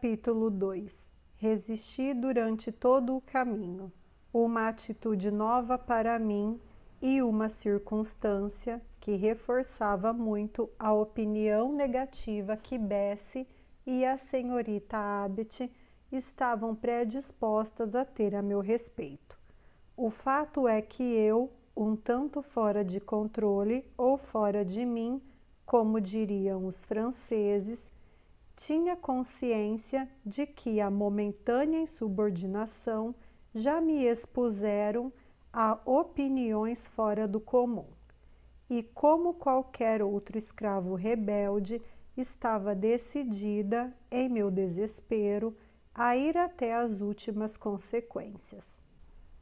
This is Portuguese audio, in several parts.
Capítulo 2. Resisti durante todo o caminho. Uma atitude nova para mim e uma circunstância que reforçava muito a opinião negativa que Bessie e a senhorita Abbott estavam predispostas a ter a meu respeito. O fato é que eu, um tanto fora de controle ou fora de mim, como diriam os franceses, tinha consciência de que a momentânea insubordinação já me expuseram a opiniões fora do comum. E como qualquer outro escravo rebelde, estava decidida, em meu desespero, a ir até as últimas consequências.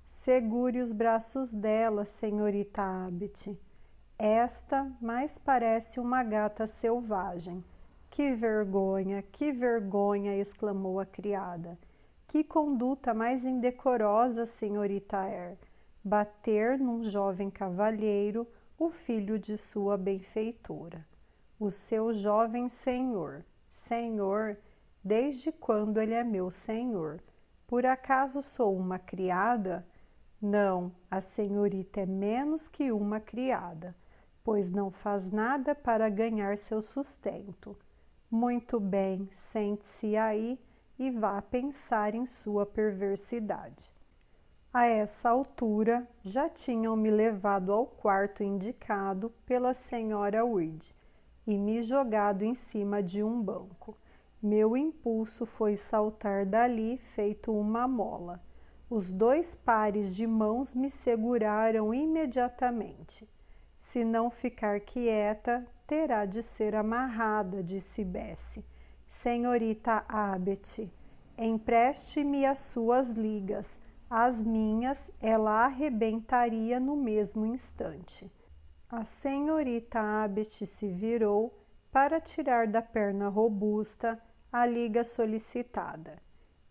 Segure os braços dela, senhorita Abbott. Esta mais parece uma gata selvagem. Que vergonha! Exclamou a criada. Que conduta mais indecorosa, senhorita Eyre. Bater num jovem cavalheiro, o filho de sua benfeitora. O seu jovem senhor. Senhor, desde quando ele é meu senhor? Por acaso sou uma criada? Não, a senhorita é menos que uma criada, pois não faz nada para ganhar seu sustento. Muito bem, sente-se aí e vá pensar em sua perversidade. A essa altura, já tinham me levado ao quarto indicado pela senhora Reed e me jogado em cima de um banco. Meu impulso foi saltar dali feito uma mola. Os 2 pares de mãos me seguraram imediatamente. Se não ficar quieta, terá de ser amarrada, disse Bessie. Senhorita Abbott, empreste-me as suas ligas. As minhas ela arrebentaria no mesmo instante. A senhorita Abbott se virou para tirar da perna robusta a liga solicitada.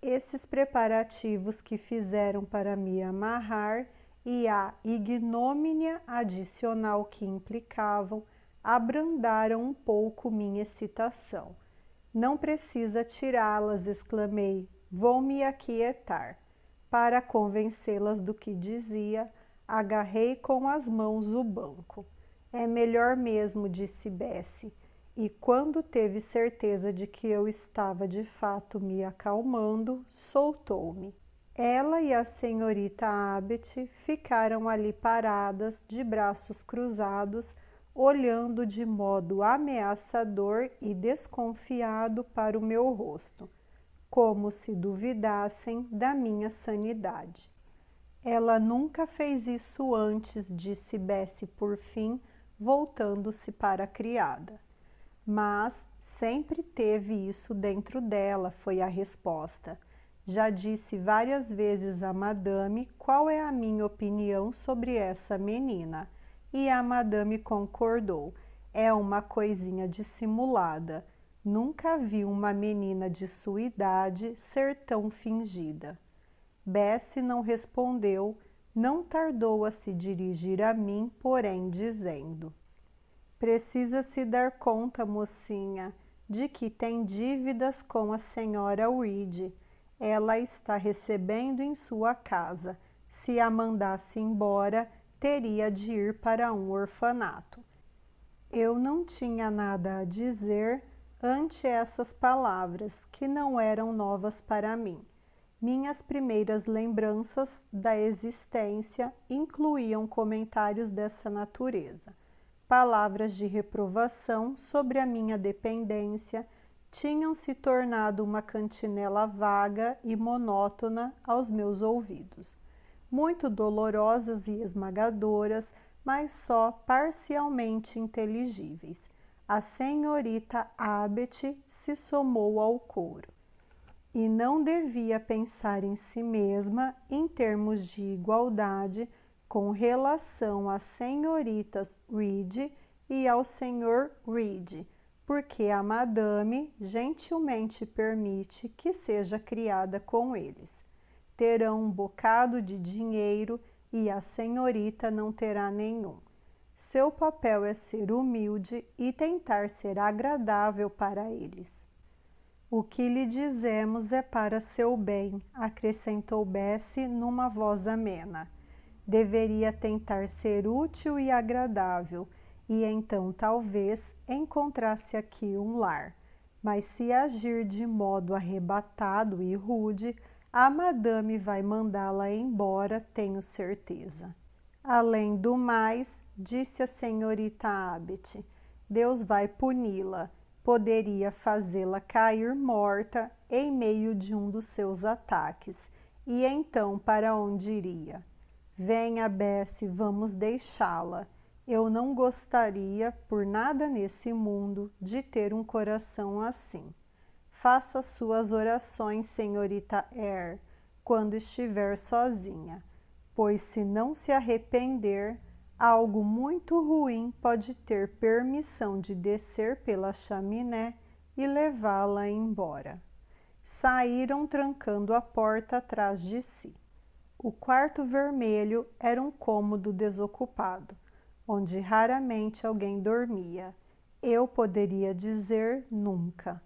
Esses preparativos que fizeram para me amarrar e a ignomínia adicional que implicavam abrandaram um pouco minha excitação. Não precisa tirá-las, exclamei. Vou me aquietar. Para convencê-las do que dizia, agarrei com as mãos o banco. É melhor mesmo, disse Bessie, e quando teve certeza de que eu estava de fato me acalmando, soltou-me. Ela e a senhorita Abbott ficaram ali paradas, de braços cruzados, olhando de modo ameaçador e desconfiado para o meu rosto, como se duvidassem da minha sanidade. Ela nunca fez isso antes, disse Bessie por fim, voltando-se para a criada. Mas sempre teve isso dentro dela, foi a resposta. Já disse várias vezes a madame qual é a minha opinião sobre essa menina, e a madame concordou. É uma coisinha dissimulada. Nunca vi uma menina de sua idade ser tão fingida. Bessie não respondeu, não tardou a se dirigir a mim, porém dizendo: precisa se dar conta, mocinha, de que tem dívidas com a senhora Reed. Ela está recebendo em sua casa. Se a mandasse embora, teria de ir para um orfanato. Eu não tinha nada a dizer ante essas palavras, que não eram novas para mim. Minhas primeiras lembranças da existência incluíam comentários dessa natureza. Palavras de reprovação sobre a minha dependência tinham se tornado uma cantinela vaga e monótona aos meus ouvidos, muito dolorosas e esmagadoras, mas só parcialmente inteligíveis. A senhorita Abbott se somou ao coro. E não devia pensar em si mesma em termos de igualdade com relação às senhoritas Reed e ao senhor Reed, porque a madame gentilmente permite que seja criada com eles. Terão um bocado de dinheiro e a senhorita não terá nenhum. Seu papel é ser humilde e tentar ser agradável para eles. O que lhe dizemos é para seu bem, acrescentou Bessie numa voz amena. Deveria tentar ser útil e agradável, e então talvez encontrasse aqui um lar. Mas se agir de modo arrebatado e rude, a madame vai mandá-la embora, tenho certeza. Além do mais, disse a senhorita Abbott, Deus vai puni-la. Poderia fazê-la cair morta em meio de um dos seus ataques. E então para onde iria? Venha, Bessie, vamos deixá-la. Eu não gostaria, por nada nesse mundo, de ter um coração assim. Faça suas orações, senhorita Eyre, quando estiver sozinha, pois se não se arrepender, algo muito ruim pode ter permissão de descer pela chaminé e levá-la embora. Saíram trancando a porta atrás de si. O quarto vermelho era um cômodo desocupado, onde raramente alguém dormia. Eu poderia dizer nunca,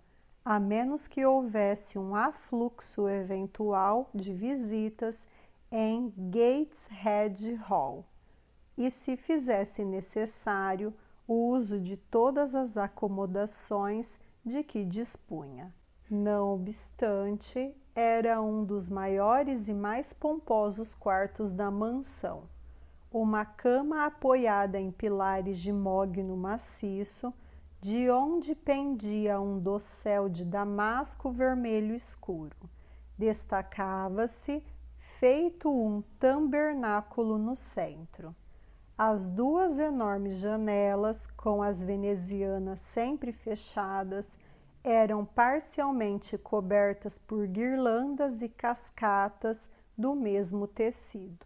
a menos que houvesse um afluxo eventual de visitas em Gateshead Hall, e se fizesse necessário o uso de todas as acomodações de que dispunha. Não obstante, era um dos maiores e mais pomposos quartos da mansão. Uma cama apoiada em pilares de mogno maciço, de onde pendia um dossel de damasco vermelho escuro. Destacava-se, feito um tabernáculo no centro. As duas enormes janelas, com as venezianas sempre fechadas, eram parcialmente cobertas por guirlandas e cascatas do mesmo tecido.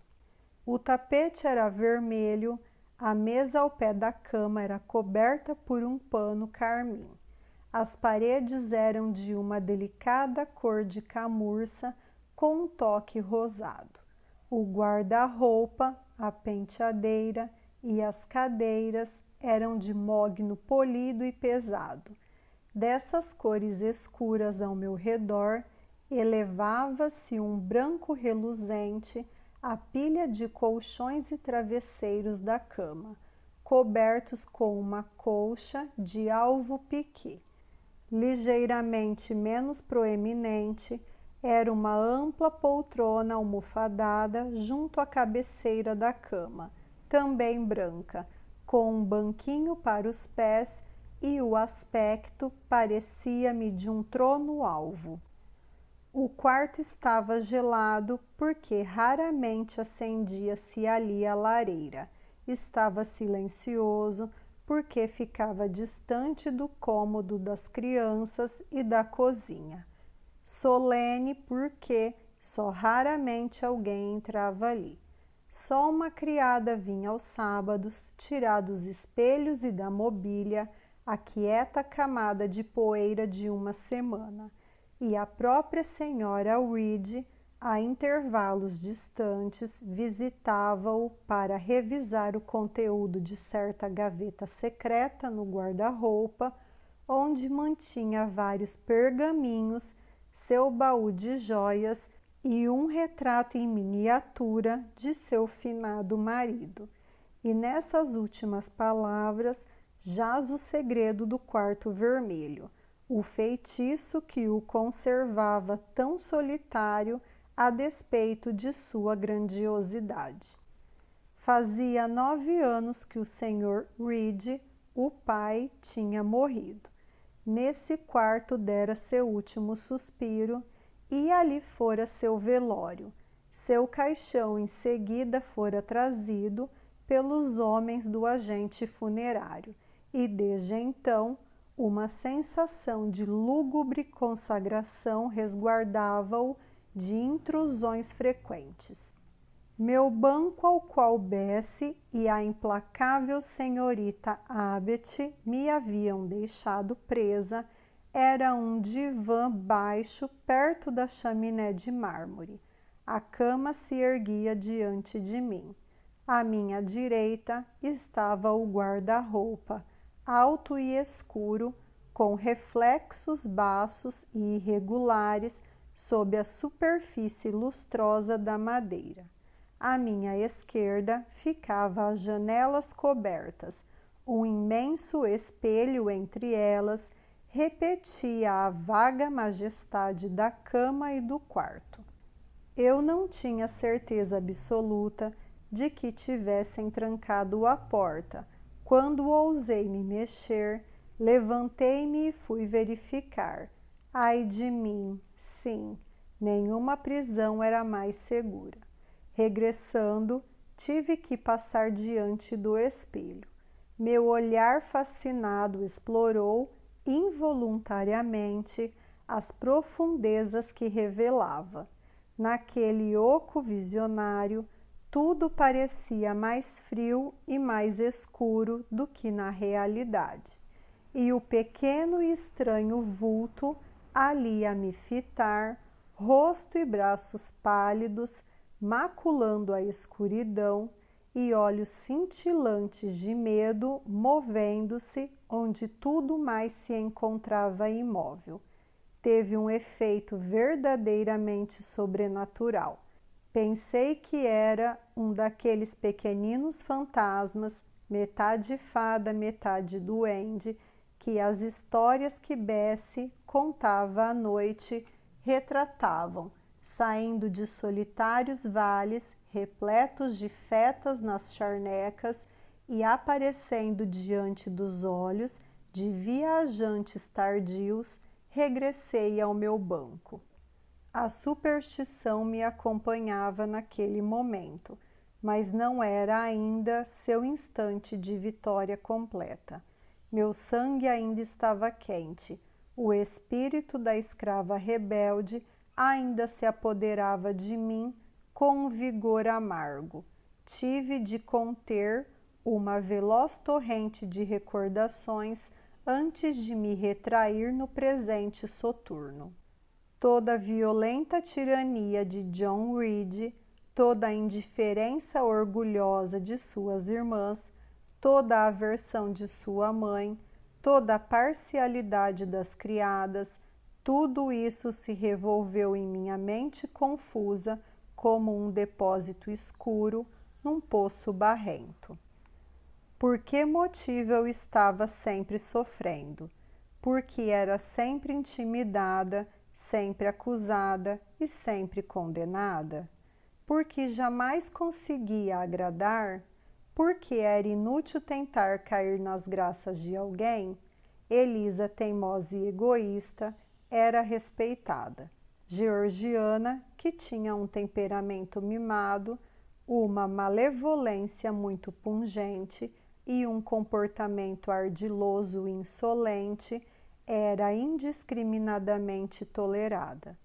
O tapete era vermelho, a mesa ao pé da cama era coberta por um pano carmim. As paredes eram de uma delicada cor de camurça com um toque rosado. O guarda-roupa, a penteadeira e as cadeiras eram de mogno polido e pesado. Dessas cores escuras ao meu redor, elevava-se um branco reluzente à pilha de colchões e travesseiros da cama, cobertos com uma colcha de alvo piquê. Ligeiramente menos proeminente era uma ampla poltrona almofadada junto à cabeceira da cama, também branca, com um banquinho para os pés, e o aspecto parecia-me de um trono-alvo. O quarto estava gelado porque raramente acendia-se ali a lareira. Estava silencioso porque ficava distante do cômodo das crianças e da cozinha. Solene porque só raramente alguém entrava ali. Só uma criada vinha aos sábados tirar dos espelhos e da mobília a quieta camada de poeira de uma semana, e a própria senhora Reed, a intervalos distantes, visitava-o para revisar o conteúdo de certa gaveta secreta no guarda-roupa, onde mantinha vários pergaminhos, seu baú de joias e um retrato em miniatura de seu finado marido. E nessas últimas palavras jaz o segredo do quarto vermelho, o feitiço que o conservava tão solitário a despeito de sua grandiosidade. Fazia 9 anos que o Sr. Reed, o pai, tinha morrido. Nesse quarto dera seu último suspiro e ali fora seu velório. Seu caixão em seguida fora trazido pelos homens do agente funerário. E desde então, uma sensação de lúgubre consagração resguardava-o de intrusões frequentes. Meu banco, ao qual Bessie e a implacável senhorita Abbott me haviam deixado presa, era um divã baixo perto da chaminé de mármore. A cama se erguia diante de mim. À minha direita estava o guarda-roupa, alto e escuro, com reflexos baços e irregulares sob a superfície lustrosa da madeira. À minha esquerda ficava as janelas cobertas. Um imenso espelho entre elas repetia a vaga majestade da cama e do quarto. Eu não tinha certeza absoluta de que tivessem trancado a porta. Quando ousei me mexer, levantei-me e fui verificar. Ai de mim, sim, nenhuma prisão era mais segura. Regressando, tive que passar diante do espelho. Meu olhar fascinado explorou, involuntariamente, as profundezas que revelava. Naquele oco visionário, tudo parecia mais frio e mais escuro do que na realidade. E o pequeno e estranho vulto ali a me fitar, rosto e braços pálidos, maculando a escuridão, e olhos cintilantes de medo movendo-se onde tudo mais se encontrava imóvel. Teve um efeito verdadeiramente sobrenatural. Pensei que era um daqueles pequeninos fantasmas, metade fada, metade duende, que as histórias que Bessie contava à noite retratavam, saindo de solitários vales repletos de fetas nas charnecas e aparecendo diante dos olhos de viajantes tardios. Regressei ao meu banco. A superstição me acompanhava naquele momento, mas não era ainda seu instante de vitória completa. Meu sangue ainda estava quente. O espírito da escrava rebelde ainda se apoderava de mim com um vigor amargo. Tive de conter uma veloz torrente de recordações antes de me retrair no presente soturno. Toda a violenta tirania de John Reed, toda a indiferença orgulhosa de suas irmãs, toda a aversão de sua mãe, toda a parcialidade das criadas, tudo isso se revolveu em minha mente confusa como um depósito escuro num poço barrento. Por que motivo eu estava sempre sofrendo? Porque era sempre intimidada, sempre acusada e sempre condenada? Porque jamais conseguia agradar? Porque era inútil tentar cair nas graças de alguém? Elisa, teimosa e egoísta, era respeitada. Georgiana, que tinha um temperamento mimado, uma malevolência muito pungente e um comportamento ardiloso e insolente, era indiscriminadamente tolerada.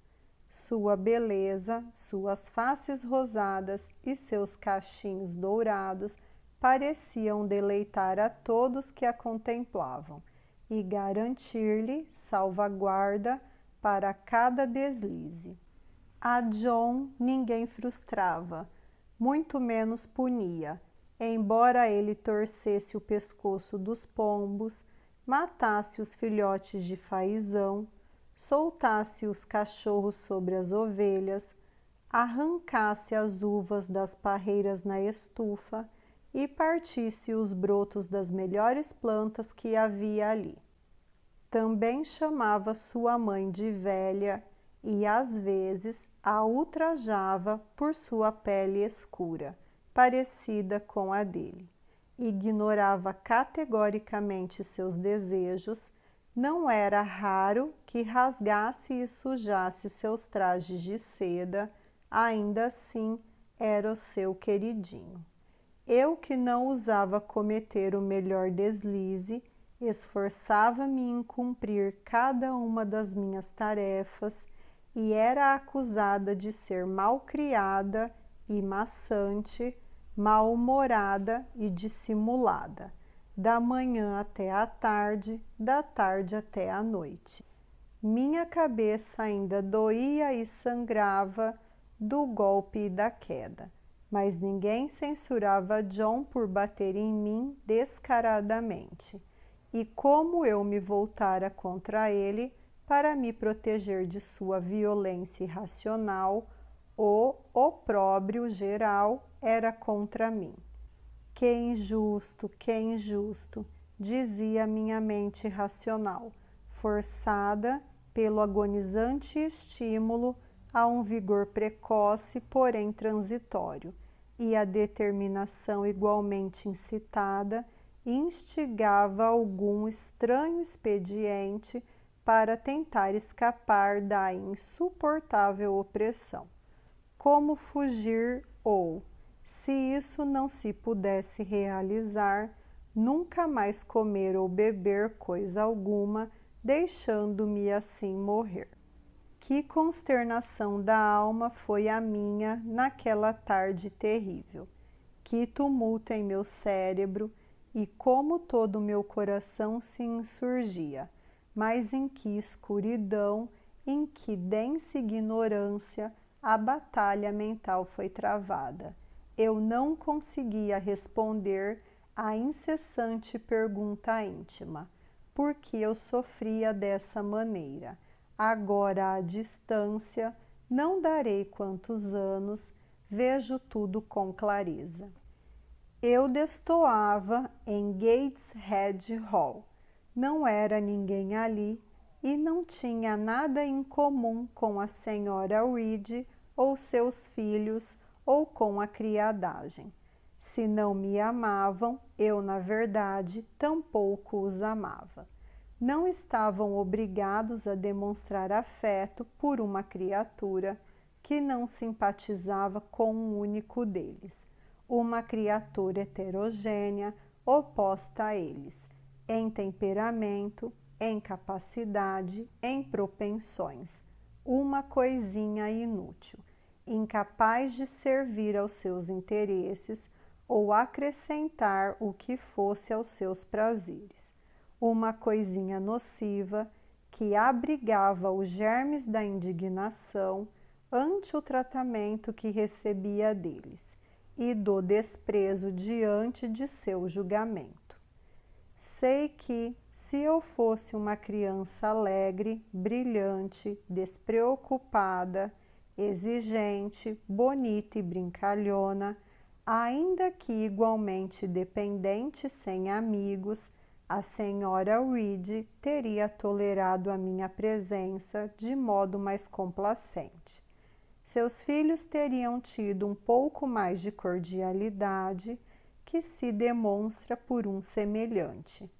Sua beleza, suas faces rosadas e seus cachinhos dourados pareciam deleitar a todos que a contemplavam e garantir-lhe salvaguarda para cada deslize. A John ninguém frustrava, muito menos punia, embora ele torcesse o pescoço dos pombos, matasse os filhotes de faisão, soltasse os cachorros sobre as ovelhas, arrancasse as uvas das parreiras na estufa e partisse os brotos das melhores plantas que havia ali. Também chamava sua mãe de velha e, às vezes, a ultrajava por sua pele escura, parecida com a dele. Ignorava categoricamente seus desejos. Não era raro que rasgasse e sujasse seus trajes de seda, ainda assim era o seu queridinho. Eu, que não ousava cometer o melhor deslize, esforçava-me em cumprir cada uma das minhas tarefas e era acusada de ser malcriada e maçante, mal-humorada e dissimulada, da manhã até à tarde, da tarde até à noite. Minha cabeça ainda doía e sangrava do golpe e da queda, mas ninguém censurava John por bater em mim descaradamente. e como eu me voltara contra ele para me proteger de sua violência irracional, o opróbrio geral era contra mim. Que injusto, dizia minha mente racional, forçada pelo agonizante estímulo a um vigor precoce, porém transitório, e a determinação igualmente incitada instigava algum estranho expediente para tentar escapar da insuportável opressão. Como fugir ou, se isso não se pudesse realizar, nunca mais comer ou beber coisa alguma, deixando-me assim morrer. Que consternação da alma foi a minha naquela tarde terrível! Que tumulto em meu cérebro e como todo o meu coração se insurgia! Mas em que escuridão, em que densa ignorância a batalha mental foi travada! Eu não conseguia responder à incessante pergunta íntima: por que eu sofria dessa maneira? Agora à distância, não darei quantos anos, vejo tudo com clareza. Eu destoava em Gateshead Hall. Não era ninguém ali e não tinha nada em comum com a senhora Reed ou seus filhos ou com a criadagem. Se não me amavam, eu, na verdade, tampouco os amava. Não estavam obrigados a demonstrar afeto por uma criatura que não simpatizava com um único deles, uma criatura heterogênea oposta a eles, em temperamento, em capacidade, em propensões, uma coisinha inútil, incapaz de servir aos seus interesses ou acrescentar o que fosse aos seus prazeres, uma coisinha nociva que abrigava os germes da indignação ante o tratamento que recebia deles e do desprezo diante de seu julgamento. Sei que, se eu fosse uma criança alegre, brilhante, despreocupada, exigente, bonita e brincalhona, ainda que igualmente dependente, sem amigos, a senhora Reed teria tolerado a minha presença de modo mais complacente. Seus filhos teriam tido um pouco mais de cordialidade que se demonstra por um semelhante.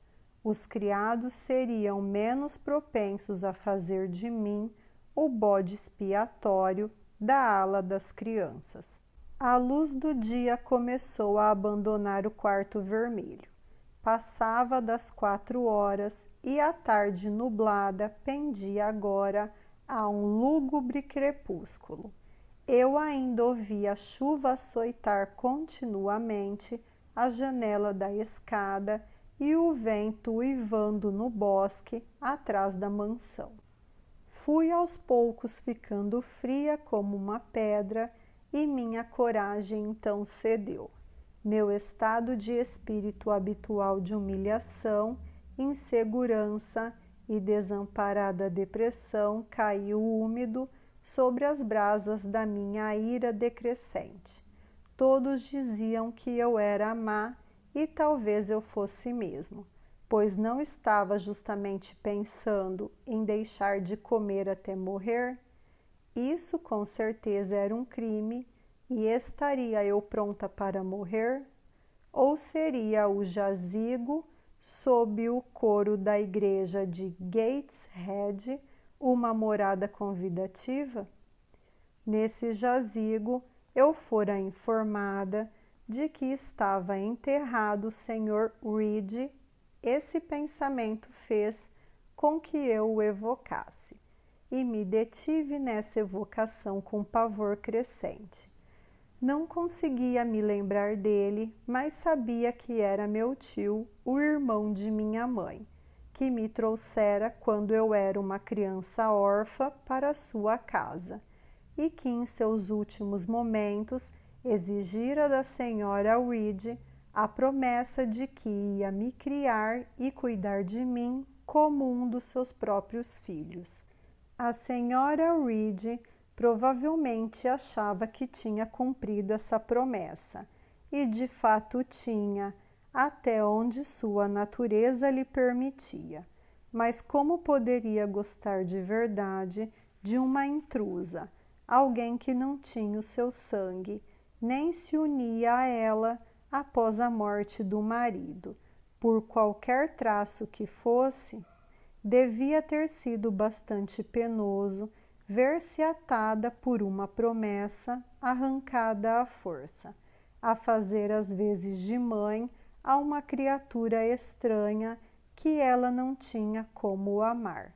Os criados seriam menos propensos a fazer de mim o bode expiatório da ala das crianças. A luz do dia começou a abandonar o quarto vermelho. Passava das 4 horas e a tarde nublada pendia agora a um lúgubre crepúsculo. Eu ainda ouvia a chuva açoitar continuamente a janela da escada e o vento uivando no bosque atrás da mansão. Fui aos poucos ficando fria como uma pedra e minha coragem então cedeu. Meu estado de espírito habitual de humilhação, insegurança e desamparada depressão caiu úmido sobre as brasas da minha ira decrescente. Todos diziam que eu era má e talvez eu fosse mesmo, pois não estava justamente pensando em deixar de comer até morrer. Isso com certeza era um crime. E estaria eu pronta para morrer? Ou seria o jazigo sob o coro da igreja de Gateshead uma morada convidativa? Nesse jazigo eu fora informada de que estava enterrado o Sr. Reed. Esse pensamento fez com que eu o evocasse, e me detive nessa evocação com pavor crescente. Não conseguia me lembrar dele, mas sabia que era meu tio, o irmão de minha mãe, que me trouxera quando eu era uma criança órfã para sua casa, e que em seus últimos momentos exigira da senhora Reed a promessa de que ia me criar e cuidar de mim como um dos seus próprios filhos. A senhora Reed provavelmente achava que tinha cumprido essa promessa, e de fato tinha, até onde sua natureza lhe permitia. Mas como poderia gostar de verdade de uma intrusa, alguém que não tinha o seu sangue, nem se unia a ela após a morte do marido, por qualquer traço que fosse? Devia ter sido bastante penoso ver-se atada por uma promessa arrancada à força, a fazer as vezes de mãe a uma criatura estranha que ela não tinha como amar,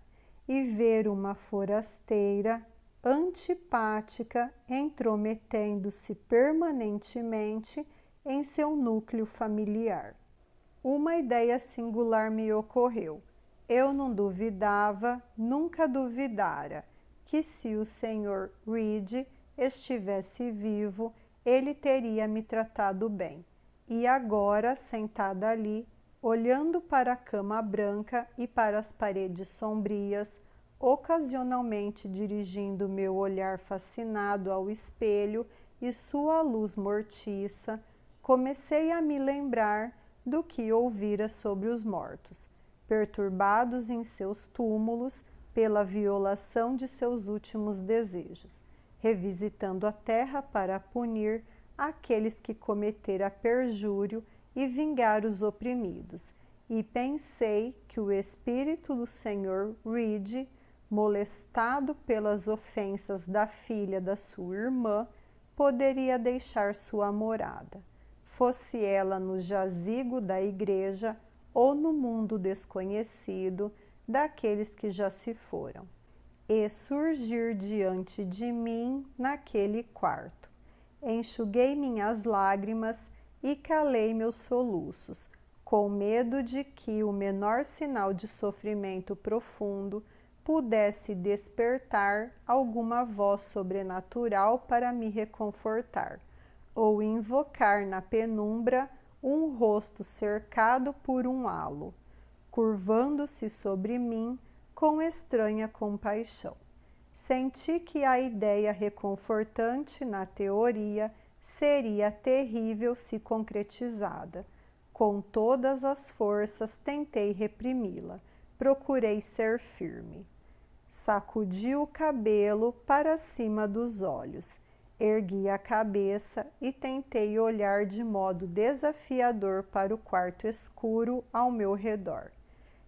e ver uma forasteira antipática intrometendo-se permanentemente em seu núcleo familiar. Uma ideia singular me ocorreu. Eu não duvidava, nunca duvidara, que se o Sr. Reed estivesse vivo, ele teria me tratado bem. E agora, sentada ali, olhando para a cama branca e para as paredes sombrias, ocasionalmente dirigindo meu olhar fascinado ao espelho e sua luz mortiça, comecei a me lembrar do que ouvira sobre os mortos, perturbados em seus túmulos pela violação de seus últimos desejos, revisitando a terra para punir aqueles que cometeram perjúrio e vingar os oprimidos, e pensei que o espírito do Sr. Reed, molestado pelas ofensas da filha da sua irmã, poderia deixar sua morada, fosse ela no jazigo da igreja ou no mundo desconhecido daqueles que já se foram, e surgir diante de mim naquele quarto. Enxuguei minhas lágrimas e calei meus soluços, com medo de que o menor sinal de sofrimento profundo pudesse despertar alguma voz sobrenatural para me reconfortar, ou invocar na penumbra um rosto cercado por um halo, curvando-se sobre mim com estranha compaixão. Senti que a ideia reconfortante na teoria seria terrível se concretizada. Com todas as forças tentei reprimi-la, procurei ser firme. Sacudi o cabelo para cima dos olhos, ergui a cabeça e tentei olhar de modo desafiador para o quarto escuro ao meu redor.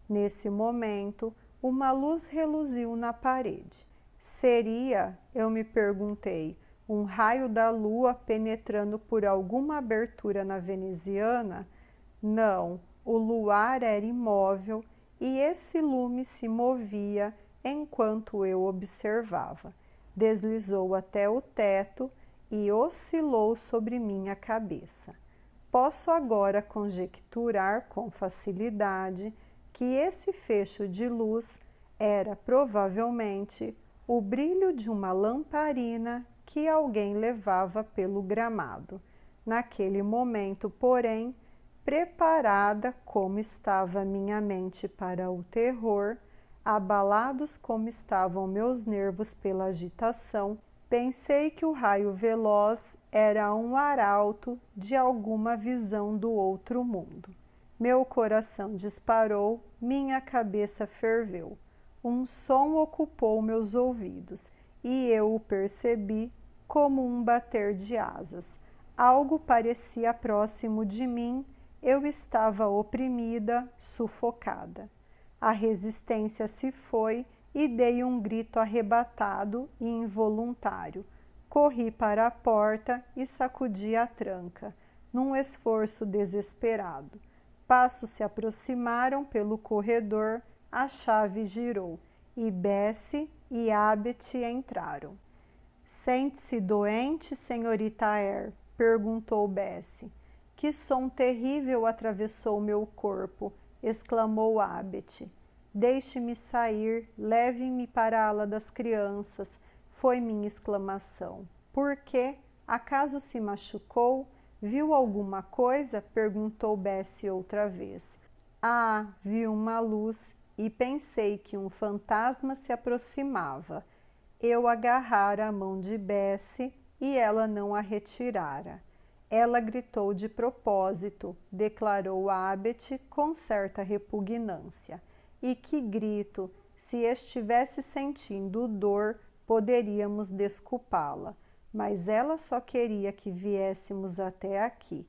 Nesse momento, uma luz reluziu na parede. Seria, eu me perguntei, um raio da lua penetrando por alguma abertura na veneziana? Não, o luar era imóvel e esse lume se movia enquanto eu observava. Deslizou até o teto e oscilou sobre minha cabeça. Posso agora conjecturar com facilidade que esse fecho de luz era provavelmente o brilho de uma lamparina que alguém levava pelo gramado. Naquele momento, porém, preparada como estava minha mente para o terror, abalados como estavam meus nervos pela agitação, pensei que o raio veloz era um arauto de alguma visão do outro mundo. Meu coração disparou, minha cabeça ferveu. Um som ocupou meus ouvidos e eu o percebi como um bater de asas. Algo parecia próximo de mim, eu estava oprimida, sufocada. A resistência se foi e dei um grito arrebatado e involuntário. Corri para a porta e sacudi a tranca, num esforço desesperado. Passos se aproximaram pelo corredor, a chave girou e Bessie e Abbott entraram. Sente-se doente, senhorita Eyre? Perguntou Bessie. Que som terrível atravessou meu corpo, exclamou Abbott. Deixe-me sair, leve-me para a ala das crianças, foi minha exclamação. Por quê? Acaso se machucou? Viu alguma coisa? Perguntou Bessie outra vez. Ah, vi uma luz e pensei que um fantasma se aproximava. Eu agarrara a mão de Bessie e ela não a retirara. Ela gritou de propósito, declarou Abbott com certa repugnância. E que grito! Se estivesse sentindo dor, poderíamos desculpá-la. Mas ela só queria que viéssemos até aqui.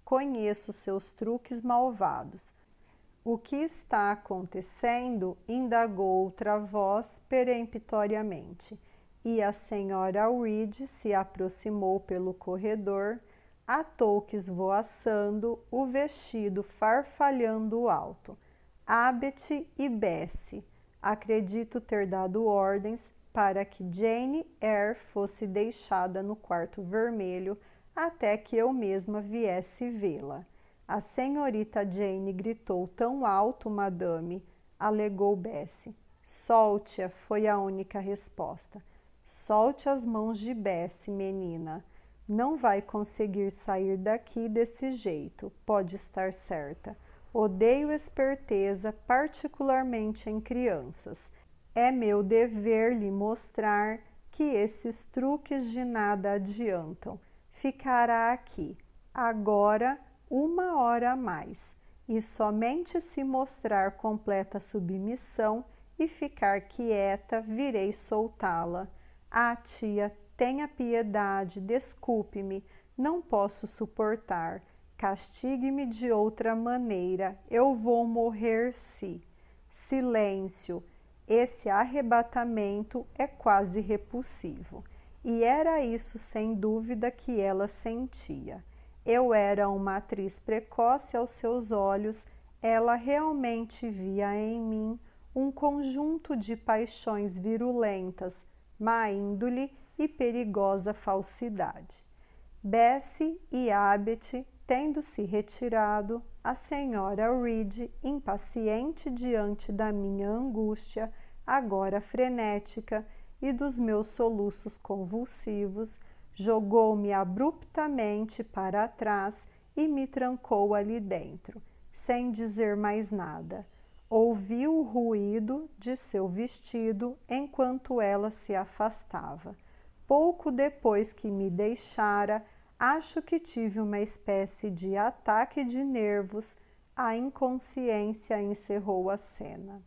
Conheço seus truques malvados. O que está acontecendo? Indagou outra voz peremptoriamente. E a senhora Reed se aproximou pelo corredor, a touques voaçando, o vestido farfalhando alto. Abbott e Bessie. Acredito ter dado ordens para que Jane Eyre fosse deixada no quarto vermelho até que eu mesma viesse vê-la. A senhorita Jane gritou tão alto, madame, alegou Bessie. Solte-a, foi a única resposta. Solte as mãos de Bessie, menina. Não vai conseguir sair daqui desse jeito, pode estar certa. Odeio esperteza, particularmente em crianças. É meu dever lhe mostrar que esses truques de nada adiantam. Ficará aqui, agora, 1 hora a mais, e somente se mostrar completa submissão e ficar quieta, virei soltá-la. Ah, tia, tenha piedade, desculpe-me, não posso suportar. Castigue-me de outra maneira, eu vou morrer se. Silêncio. Esse arrebatamento é quase repulsivo. E era isso, sem dúvida, que ela sentia. Eu era uma atriz precoce aos seus olhos, ela realmente via em mim um conjunto de paixões virulentas, má índole e perigosa falsidade. Bessie e Abbott, tendo se retirado, a senhora Reed, impaciente diante da minha angústia, agora frenética, e dos meus soluços convulsivos, jogou-me abruptamente para trás e me trancou ali dentro, sem dizer mais nada. Ouvi o ruído de seu vestido enquanto ela se afastava. Pouco depois que me deixara, acho que tive uma espécie de ataque de nervos. A inconsciência encerrou a cena.